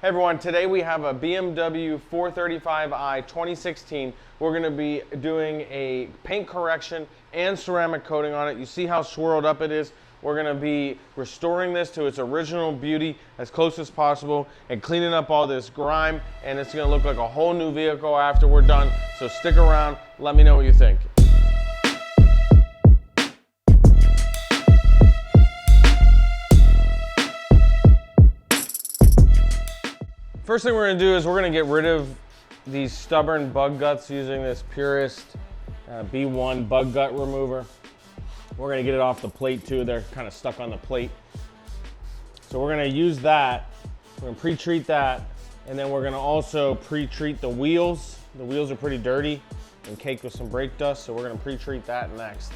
Hey everyone, today we have a BMW 435i 2016. We're going to be doing a paint correction and ceramic coating on it. You see how swirled up it is? We're going to be restoring this to its original beauty as close as possible and cleaning up all this grime, and it's going to look like a whole new vehicle after we're done. So stick around, let me know what you think. First thing we're going to do is we're going to get rid of these stubborn bug guts using this Purist B1 bug gut remover. We're going to get it off the plate too. They're kind of stuck on the plate. So we're going to use that. We're going to pre-treat that, and then we're going to also pre-treat the wheels. The wheels are pretty dirty and caked with some brake dust, so we're going to pre-treat that next.